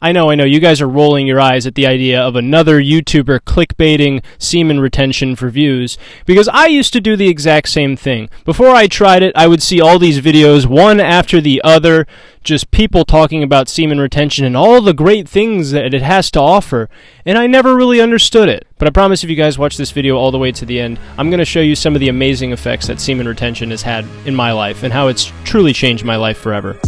I know, you guys are rolling your eyes at the idea of another YouTuber clickbaiting semen retention for views, because I used to do the exact same thing. Before I tried it, I would see all these videos, one after the other, just people talking about semen retention and all the great things that it has to offer, and I never really understood it. But I promise if you guys watch this video all the way to the end, I'm going to show you some of the amazing effects that semen retention has had in my life, and how it's truly changed my life forever.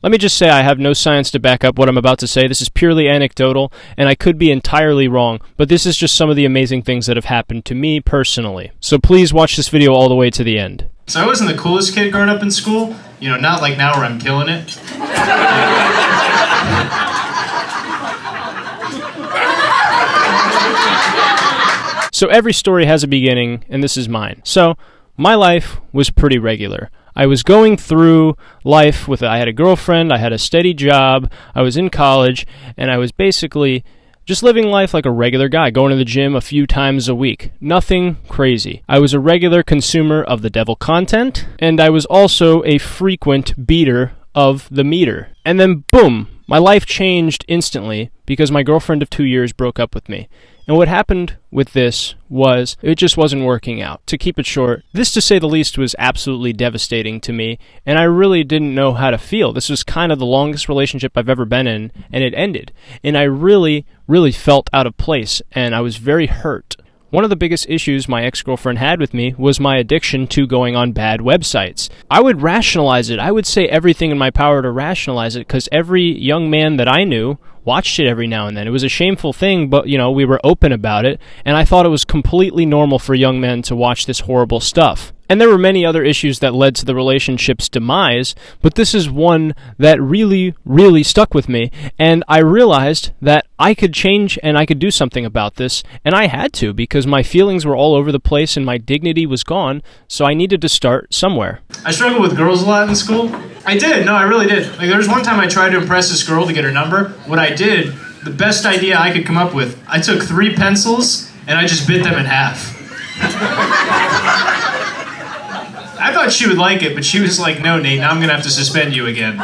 Let me just say I have no science to back up what I'm about to say. This is purely anecdotal, and I could be entirely wrong, but this is just some of the amazing things that have happened to me personally. So please watch this video all the way to the end. So I wasn't the coolest kid growing up in school. You know, not like now where I'm killing it. So every story has a beginning, and this is mine. So my life was pretty regular. I was going through life I had a girlfriend, I had a steady job, I was in college, and I was basically just living life like a regular guy, going to the gym a few times a week. Nothing crazy. I was a regular consumer of the devil content, and I was also a frequent beater of the meter. And then boom, my life changed instantly because my girlfriend of 2 years broke up with me. And what happened with this was, it just wasn't working out. To keep it short, this to say the least was absolutely devastating to me, and I really didn't know how to feel. This was kind of the longest relationship I've ever been in, and it ended. And I really felt out of place, and I was very hurt. One of the biggest issues my ex-girlfriend had with me was my addiction to going on bad websites. I would rationalize it. I would say everything in my power to rationalize it, because every young man that I knew watched it every now and then. It was a shameful thing, but, you know, we were open about it, and I thought it was completely normal for young men to watch this horrible stuff. And there were many other issues that led to the relationship's demise, but this is one that really stuck with me, and I realized that I could change and I could do something about this, and I had to, because my feelings were all over the place and my dignity was gone, so I needed to start somewhere. I struggled with girls a lot in school. I did, no, I really did. Like, there was one time I tried to impress this girl to get her number. What I did, the best idea I could come up with, I took 3 pencils and I just bit them in half. I thought she would like it, but she was like, no, Nate, now I'm gonna have to suspend you again.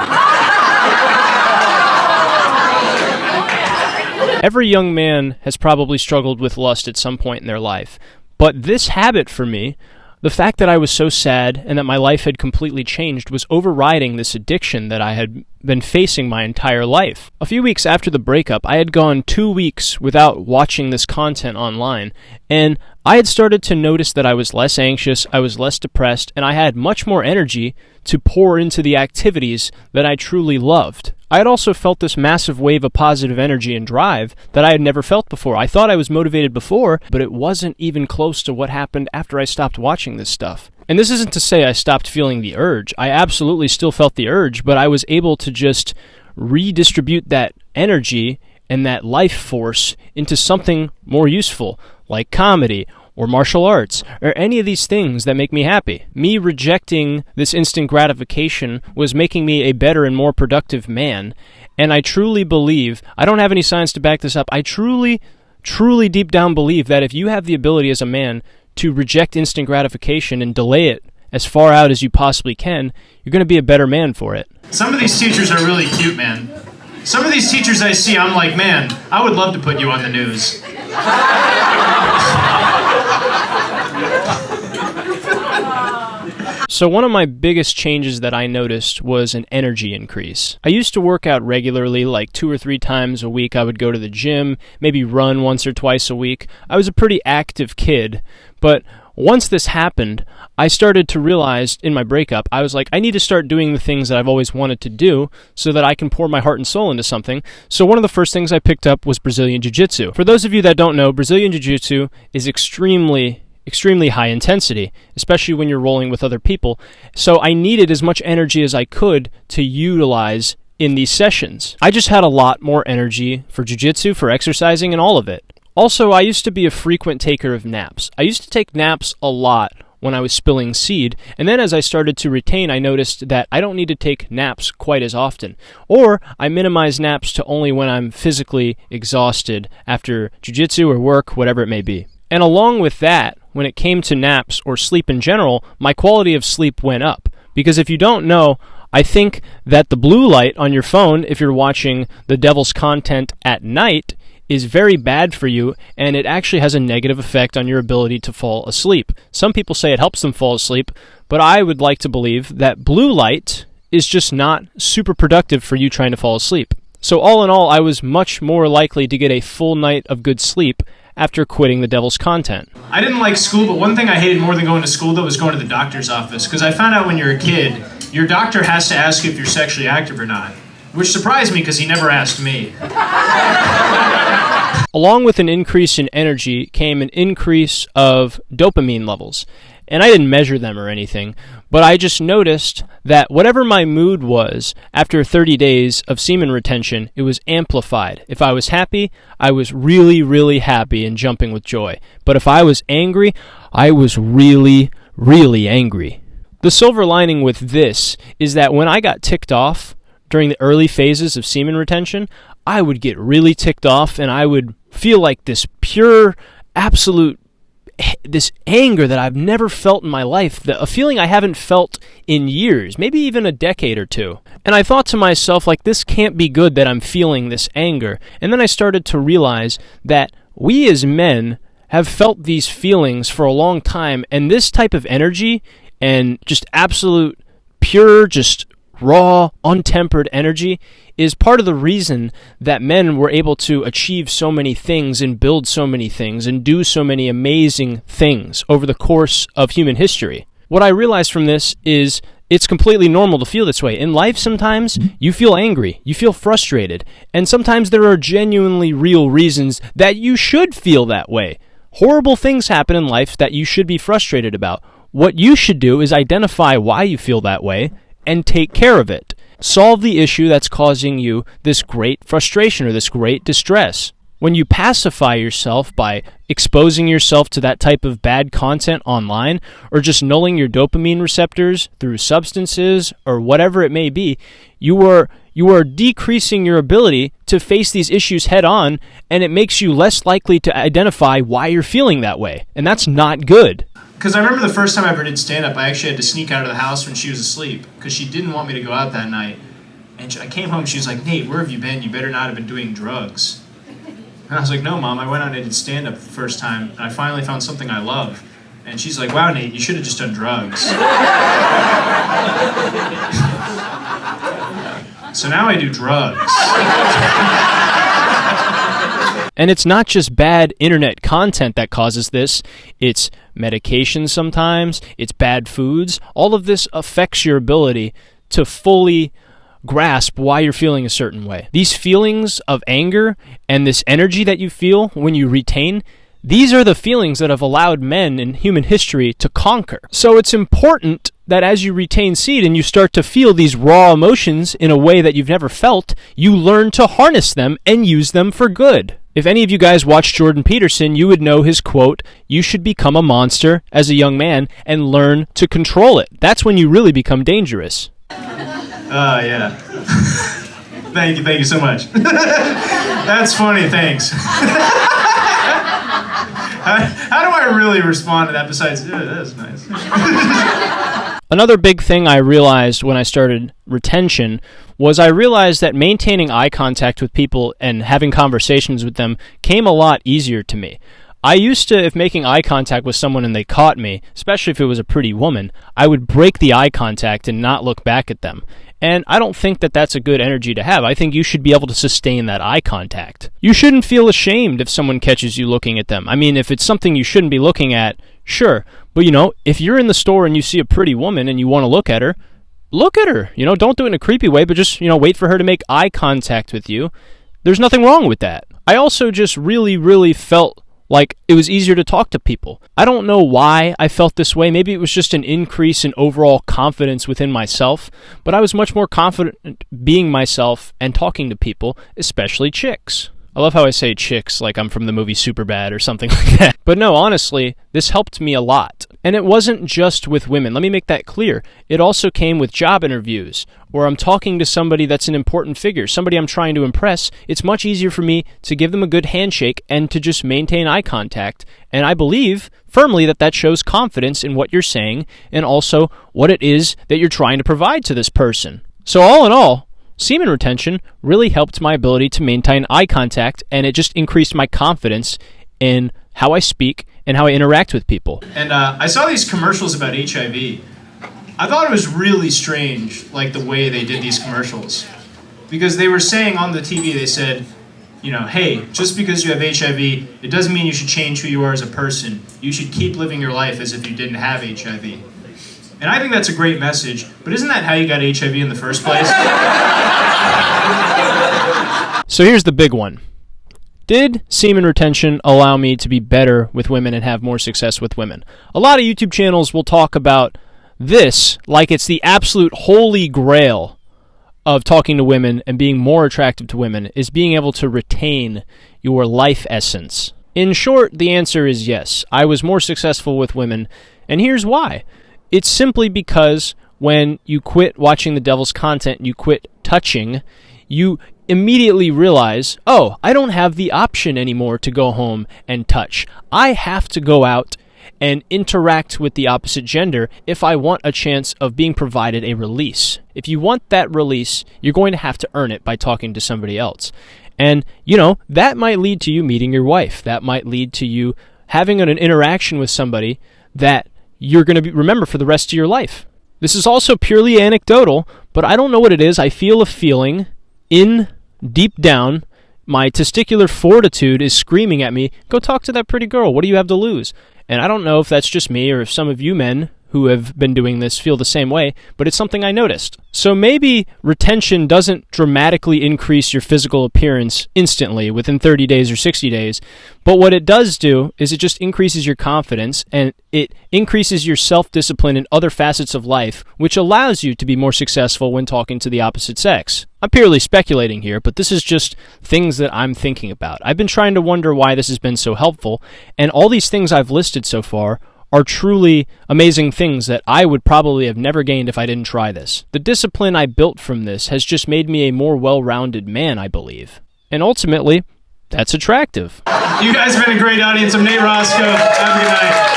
Every young man has probably struggled with lust at some point in their life, but this habit for me, the fact that I was so sad and that my life had completely changed, was overriding this addiction that I had been facing my entire life. A few weeks after the breakup, I had gone 2 weeks without watching this content online, and I had started to notice that I was less anxious, I was less depressed, and I had much more energy to pour into the activities that I truly loved. I had also felt this massive wave of positive energy and drive that I had never felt before. I thought I was motivated before, but it wasn't even close to what happened after I stopped watching this stuff. And this isn't to say I stopped feeling the urge. I absolutely still felt the urge, but I was able to just redistribute that energy and that life force into something more useful, like comedy or martial arts, or any of these things that make me happy. Me rejecting this instant gratification was making me a better and more productive man, and I truly believe, I don't have any science to back this up, I truly deep down believe that if you have the ability as a man to reject instant gratification and delay it as far out as you possibly can, you're going to be a better man for it. Some of these teachers are really cute, man. Some of these teachers I see, I'm like, man, I would love to put you on the news. So one of my biggest changes that I noticed was an energy increase. I used to work out regularly, like 2 or 3 times a week. I would go to the gym, maybe run once or twice a week. I was a pretty active kid, but once this happened, I started to realize in my breakup, I was like, I need to start doing the things that I've always wanted to do so that I can pour my heart and soul into something. So one of the first things I picked up was Brazilian Jiu-Jitsu. For those of you that don't know, Brazilian Jiu-Jitsu is extremely high intensity, especially when you're rolling with other people. So I needed as much energy as I could to utilize in these sessions. I just had a lot more energy for jiu-jitsu, for exercising, and all of it. Also, I used to be a frequent taker of naps. I used to take naps a lot when I was spilling seed, and then as I started to retain, I noticed that I don't need to take naps quite as often. Or I minimize naps to only when I'm physically exhausted after jiu-jitsu or work, whatever it may be. And along with that, when it came to naps or sleep in general, my quality of sleep went up. Because if you don't know, I think that the blue light on your phone, if you're watching the devil's content at night, is very bad for you, and it actually has a negative effect on your ability to fall asleep. Some people say it helps them fall asleep, but I would like to believe that blue light is just not super productive for you trying to fall asleep. So all in all, I was much more likely to get a full night of good sleep after quitting the devil's content. I didn't like school, but one thing I hated more than going to school, though, was going to the doctor's office. Because I found out when you're a kid, your doctor has to ask you if you're sexually active or not. Which surprised me because he never asked me. Along with an increase in energy came an increase of dopamine levels. And I didn't measure them or anything, but I just noticed that whatever my mood was after 30 days of semen retention, it was amplified. If I was happy, I was really, really happy and jumping with joy. But if I was angry, I was really, really angry. The silver lining with this is that when I got ticked off during the early phases of semen retention, I would get really ticked off and I would feel like this pure, absolute this anger that I've never felt in my life, a feeling I haven't felt in years, maybe even a decade or two. And I thought to myself, like, this can't be good that I'm feeling this anger. And then I started to realize that we as men have felt these feelings for a long time, and this type of energy and just absolute pure, just raw, untempered energy is part of the reason that men were able to achieve so many things and build so many things and do so many amazing things over the course of human history. What I realized from this is it's completely normal to feel this way. In life, sometimes you feel angry, you feel frustrated, and sometimes there are genuinely real reasons that you should feel that way. Horrible things happen in life that you should be frustrated about. What you should do is identify why you feel that way and take care of it. Solve the issue that's causing you this great frustration or this great distress. When you pacify yourself by exposing yourself to that type of bad content online or just nulling your dopamine receptors through substances or whatever it may be, you are decreasing your ability to face these issues head on, and it makes you less likely to identify why you're feeling that way. And that's not good. Because I remember the first time I ever did stand-up, I actually had to sneak out of the house when she was asleep because she didn't want me to go out that night. And I came home, she was like, "Nate, where have you been? You better not have been doing drugs." And I was like, "No, Mom, I went out and I did stand-up the first time, and I finally found something I love." And she's like, "Wow, Nate, you should have just done drugs." So now I do drugs. And it's not just bad internet content that causes this. It's medication sometimes, it's bad foods. All of this affects your ability to fully grasp why you're feeling a certain way. These feelings of anger and this energy that you feel when you retain, these are the feelings that have allowed men in human history to conquer. So it's important that as you retain seed and you start to feel these raw emotions in a way that you've never felt, you learn to harness them and use them for good. If any of you guys watch Jordan Peterson, you would know his quote, "You should become a monster as a young man and learn to control it. That's when you really become dangerous." Yeah. Thank you so much. That's funny, thanks. How do I really respond to that besides, "Yeah, that's nice"? Another big thing I realized when I started retention was I realized that maintaining eye contact with people and having conversations with them came a lot easier to me. I used to, if making eye contact with someone and they caught me, especially if it was a pretty woman, I would break the eye contact and not look back at them. And I don't think that that's a good energy to have. I think you should be able to sustain that eye contact. You shouldn't feel ashamed if someone catches you looking at them. I mean, if it's something you shouldn't be looking at, sure. But, if you're in the store and you see a pretty woman and you want to look at her, look at her. Don't do it in a creepy way, but just, wait for her to make eye contact with you. There's nothing wrong with that. I also just really, really felt like it was easier to talk to people. I don't know why I felt this way. Maybe it was just an increase in overall confidence within myself, but I was much more confident being myself and talking to people, especially chicks. I love how I say chicks like I'm from the movie Superbad or something like that. But no, honestly, this helped me a lot. And it wasn't just with women. Let me make that clear. It also came with job interviews, or I'm talking to somebody that's an important figure, somebody I'm trying to impress. It's much easier for me to give them a good handshake and to just maintain eye contact. And I believe firmly that that shows confidence in what you're saying and also what it is that you're trying to provide to this person. So all in all, semen retention really helped my ability to maintain eye contact, and it just increased my confidence in how I speak and how I interact with people. And I saw these commercials about HIV. I thought it was really strange, like the way they did these commercials. Because they were saying on the TV, they said, you know, hey, just because you have HIV, it doesn't mean you should change who you are as a person. You should keep living your life as if you didn't have HIV. And I think that's a great message, but isn't that how you got HIV in the first place? So here's the big one. Did semen retention allow me to be better with women and have more success with women? A lot of YouTube channels will talk about this like it's the absolute holy grail of talking to women and being more attractive to women is being able to retain your life essence. In short, the answer is yes. I was more successful with women, and here's why. It's simply because when you quit watching the devil's content, you quit touching, you immediately realize, oh, I don't have the option anymore to go home and touch. I have to go out and interact with the opposite gender if I want a chance of being provided a release. If you want that release, you're going to have to earn it by talking to somebody else. And, you know, that might lead to you meeting your wife. That might lead to you having an interaction with somebody that you're going to remember for the rest of your life. This is also purely anecdotal, but I don't know what it is. I feel a feeling in deep down, my testicular fortitude is screaming at me, go talk to that pretty girl. What do you have to lose? And I don't know if that's just me or if some of you men who have been doing this feel the same way, but it's something I noticed. So maybe retention doesn't dramatically increase your physical appearance instantly within 30 days or 60 days, but what it does do is it just increases your confidence and it increases your self-discipline in other facets of life, which allows you to be more successful when talking to the opposite sex. I'm purely speculating here, but this is just things that I'm thinking about. I've been trying to wonder why this has been so helpful, and all these things I've listed so far are truly amazing things that I would probably have never gained if I didn't try this. The discipline I built from this has just made me a more well-rounded man, I believe. And ultimately, that's attractive. You guys have been a great audience. I'm Nate Roscoe. Have a good night.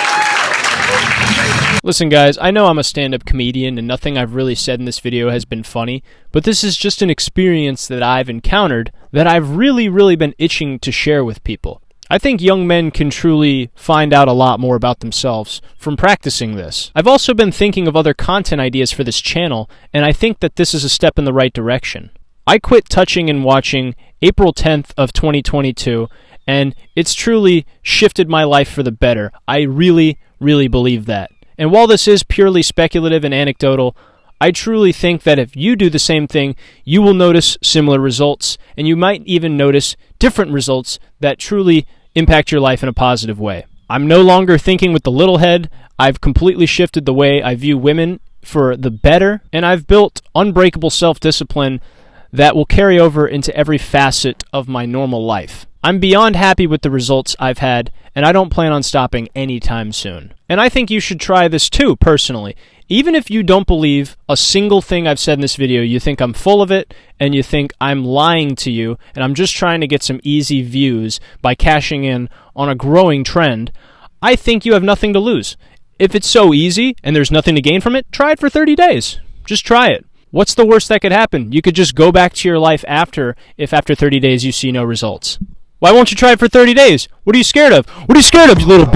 Listen, guys, I know I'm a stand-up comedian and nothing I've really said in this video has been funny, but this is just an experience that I've encountered that I've really been itching to share with people. I think young men can truly find out a lot more about themselves from practicing this. I've also been thinking of other content ideas for this channel, and I think that this is a step in the right direction. I quit touching and watching April 10th of 2022, and it's truly shifted my life for the better. I really believe that. And while this is purely speculative and anecdotal, I truly think that if you do the same thing, you will notice similar results, and you might even notice different results that truly impact your life in a positive way. I'm no longer thinking with the little head. I've completely shifted the way I view women for the better, and I've built unbreakable self-discipline that will carry over into every facet of my normal life. I'm beyond happy with the results I've had, and I don't plan on stopping anytime soon. And I think you should try this too, personally. Even if you don't believe a single thing I've said in this video, you think I'm full of it, and you think I'm lying to you, and I'm just trying to get some easy views by cashing in on a growing trend, I think you have nothing to lose. If it's so easy and there's nothing to gain from it, try it for 30 days. Just try it. What's the worst that could happen? You could just go back to your life if after 30 days you see no results. Why won't you try it for 30 days? What are you scared of? What are you scared of, you little...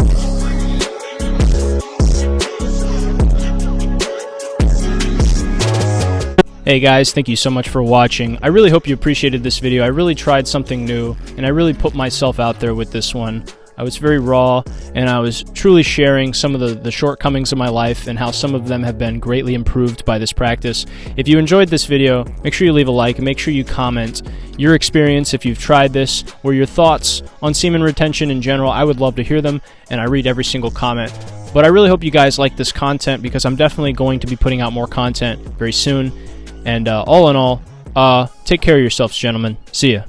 Hey guys, thank you so much for watching. I really hope you appreciated this video. I really tried something new, and I really put myself out there with this one. I was very raw, and I was truly sharing some of the shortcomings of my life and how some of them have been greatly improved by this practice. If you enjoyed this video, make sure you leave a like and make sure you comment your experience if you've tried this or your thoughts on semen retention in general. I would love to hear them, and I read every single comment. But I really hope you guys like this content because I'm definitely going to be putting out more content very soon. And all in all, take care of yourselves, gentlemen. See ya.